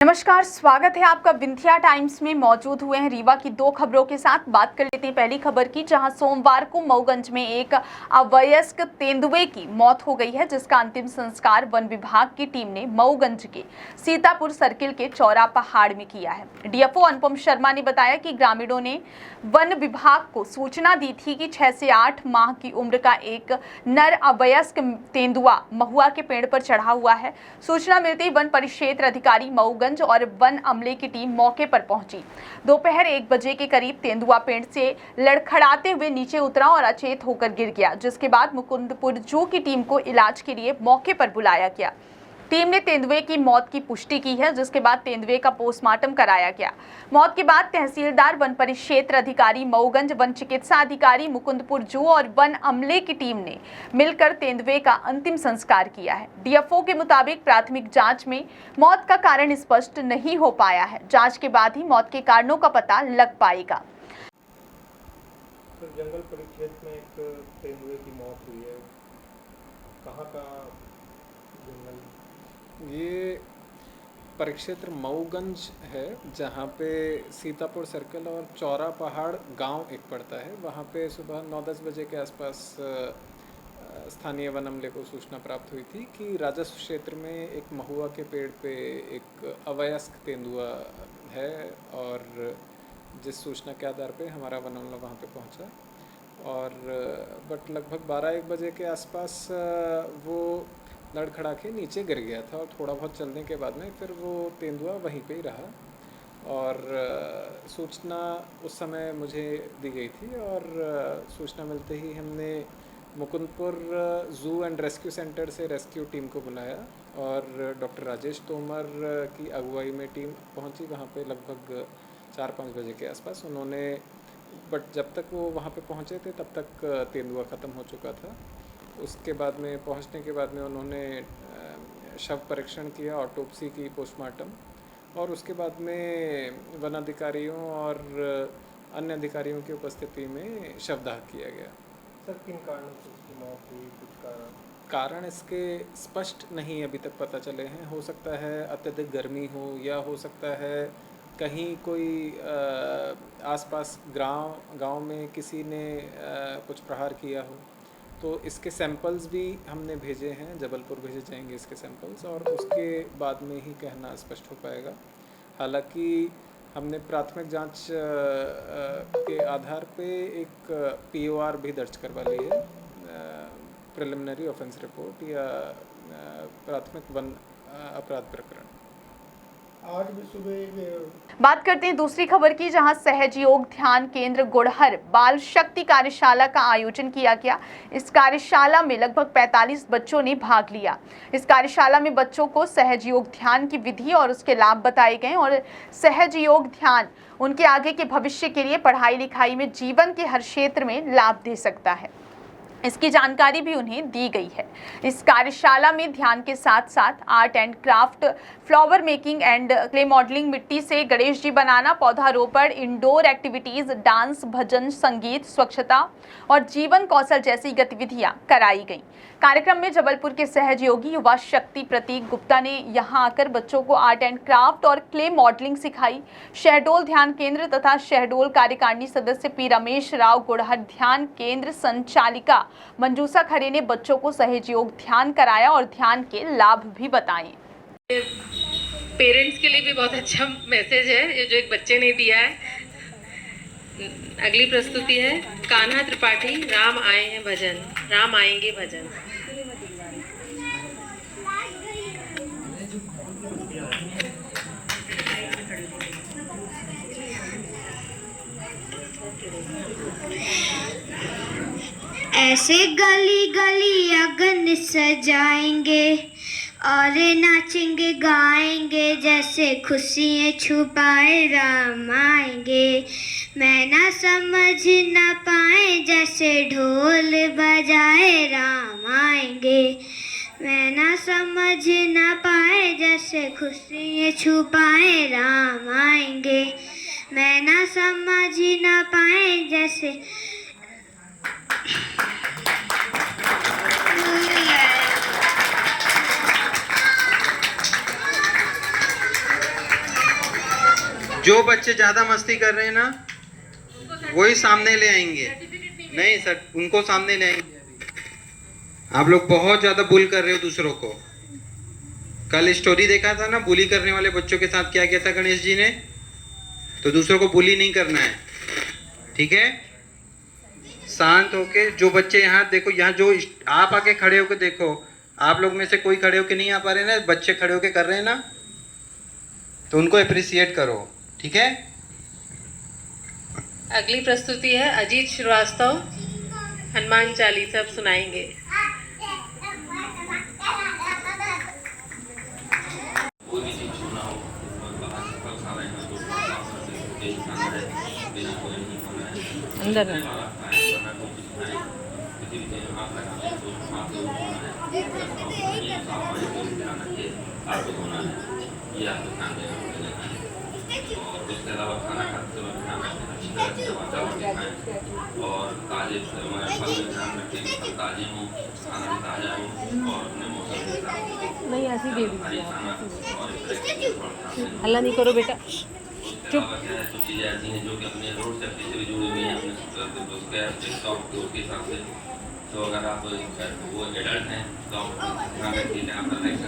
नमस्कार, स्वागत है आपका विंध्या टाइम्स में। मौजूद हुए हैं रीवा की दो खबरों के साथ। बात कर लेते हैं पहली खबर की, जहां सोमवार को मऊगंज में एक अवयस्क तेंदुए की मौत हो गई है, जिसका अंतिम संस्कार वन विभाग की टीम ने मऊगंज के सीतापुर सर्किल के चौरा पहाड़ में किया है। डीएफओ अनुपम शर्मा ने बताया कि ग्रामीणों ने वन विभाग को सूचना दी थी कि 6 से 8 माह की उम्र का एक नर अवयस्क तेंदुआ महुआ के पेड़ पर चढ़ा हुआ है। सूचना मिलते ही वन परिक्षेत्र अधिकारी मऊगंज और वन अमले की टीम मौके पर पहुंची। दोपहर 1 बजे के करीब तेंदुआ पेड़ से लड़खड़ाते हुए नीचे उतरा और अचेत होकर गिर गया, जिसके बाद मुकुंदपुर जू की टीम को इलाज के लिए मौके पर बुलाया गया। टीम ने तेंदुए की मौत की पुष्टि की है, जिसके बाद तेंदुए का पोस्टमार्टम कराया गया। मौत के बाद तहसीलदार, वन परिक्षेत्र अधिकारी मऊगंज, वन चिकित्सा अधिकारी मुकुंदपुर जू और वन अमले की टीम ने मिलकर तेंदुए का अंतिम संस्कार किया है। डीएफओ के मुताबिक प्राथमिक जांच में मौत का कारण स्पष्ट नहीं हो पाया है। जांच के बाद ही मौत के कारणों का पता लग पाएगा। तो जंगल परिक्षेत्र में एक तेंदुए की मौत हुई है, कहाँ का जंगल? ये परिक्षेत्र मऊगंज है, जहाँ पे सीतापुर सर्कल और चौरा पहाड़ गांव एक पड़ता है। वहाँ पे सुबह 9-10 बजे के आसपास स्थानीय वन अमले को सूचना प्राप्त हुई थी कि राजस्व क्षेत्र में एक महुआ के पेड़ पे एक अवयस्क तेंदुआ है, और जिस सूचना के आधार पे हमारा वन अमला वहाँ पे पहुँचा। और बट लगभग 12-1 बजे के आसपास वो लड़खड़ा के नीचे गिर गया था, और थोड़ा बहुत चलने के बाद में फिर वो तेंदुआ वहीं पे ही रहा। और सूचना उस समय मुझे दी गई थी, और सूचना मिलते ही हमने मुकुंदपुर जू एंड रेस्क्यू सेंटर से रेस्क्यू टीम को बुलाया, और डॉक्टर राजेश तोमर की अगुवाई में टीम पहुंची वहाँ पे लगभग 4-5 बजे के आसपास। उन्होंने बट जब तक वो वहाँ पे पहुँचे थे तब तक तेंदुआ ख़त्म हो चुका था। उसके बाद में पहुंचने के बाद में उन्होंने शव परीक्षण किया, ऑटोप्सी की, पोस्टमार्टम, और उसके बाद में वन अधिकारियों और अन्य अधिकारियों की उपस्थिति में शवदाह किया गया। सर, किन कारणों से उसकी मौत हुई? कुछ कारण इसके स्पष्ट नहीं अभी तक पता चले हैं। हो सकता है अत्यधिक गर्मी हो, या हो सकता है कहीं कोई आसपास गांव में किसी ने कुछ प्रहार किया हो। तो इसके सैंपल्स भी हमने भेजे हैं, जबलपुर भेजे जाएंगे इसके सैंपल्स, और उसके बाद में ही कहना स्पष्ट हो पाएगा। हालांकि हमने प्राथमिक जांच के आधार पे एक पीओआर भी दर्ज करवा ली है, प्रिलिमिनरी ऑफेंस रिपोर्ट या प्राथमिक वन अपराध प्रकरण। आज भी सुबह बात करते हैं दूसरी खबर की, जहां सहयोग ध्यान केंद्र गुड़हर बाल शक्ति कार्यशाला का आयोजन किया गया। इस कार्यशाला में लगभग 45 बच्चों ने भाग लिया। इस कार्यशाला में बच्चों को सहयोग ध्यान की विधि और उसके लाभ बताए गए, और सहयोग ध्यान उनके आगे के भविष्य के लिए पढ़ाई लिखाई में जीवन के हर क्षेत्र में लाभ दे सकता है, इसकी जानकारी भी उन्हें दी गई है। इस कार्यशाला में ध्यान के साथ साथ art and craft, flower making and clay modelling, मिट्टी से गणेश जी बनाना, पौधारोपण, इंडोर एक्टिविटीज, डांस, भजन, संगीत, स्वच्छता और जीवन कौशल जैसी गतिविधियां कराई गईं। कार्यक्रम में जबलपुर के सहयोगी युवा शक्ति प्रतीक गुप्ता ने यहां आकर बच्चों को आर्ट एंड क्राफ्ट और क्ले मॉडलिंग सिखाई। शहडोल ध्यान केंद्र तथा शहडोल कार्यकारिणी सदस्य पी रमेश राव, गुड़हर ध्यान केंद्र संचालिका मंजूषा खरे ने बच्चों को सहयोग ध्यान कराया और ध्यान के लाभ भी बताए। पेरेंट्स के लिए भी बहुत अच्छा मैसेज है ये जो एक बच्चे ने दिया है। अगली प्रस्तुति है कान्हा त्रिपाठी, राम आए हैं भजन, राम आएंगे भजन। ऐसे गली गली अगन सजाएंगे और नाचेंगे गाएंगे, जैसे खुशियाँ छुपाए राम आएंगे। मैं ना समझ ना पाए जैसे ढोल बजाए राम आएंगे। मैं ना समझ ना पाए जैसे खुशियाँ छुपाए राम आएंगे। मैं ना समझ ना पाए जैसे जो बच्चे ज़्यादा मस्ती कर रहे हैं ना वही सामने ले आएंगे। नहीं सर, उनको सामने ले आएंगे। आप लोग बहुत ज़्यादा बुल कर रहे हो दूसरों को। कल स्टोरी देखा था ना, बुली करने वाले बच्चों के साथ क्या किया था गणेश जी ने। तो दूसरों को बुली नहीं करना है, ठीक है। शांत होके, जो बच्चे यहाँ देखो, यहाँ जो आप आके खड़े होके देखो, आप लोग में से कोई खड़े होके नहीं आ पा रहे ना, बच्चे खड़े होके कर रहे हैं ना, तो उनको अप्रिसिएट करो, ठीक है। अगली प्रस्तुति है अजीत श्रीवास्तव, हनुमान चालीसा सुनाएंगे। अंदर उसके अलावा खाना खाते समय ध्यान रखें अच्छी तरह से वातावरण दिखाएं और ताजे फल में ध्यान रखें कि फल ताजे हों, खाना भी ताजा हो और अपने मौसम के हिसाब नहीं ऐसी दे से खाना और इस तरह की थोड़ा हल्ला नहीं करो बेटा। उसके अलावा क्या है, कुछ चीज़ें ऐसी हैं जो कि अपने रोड सेफ्टी से भी जुड़ी हुई हैं अपने उसके हिसाब से। तो अगर आप वो एडल्ट हैं तो आप ध्यान रखिए, जहाँ पर लाइसेंस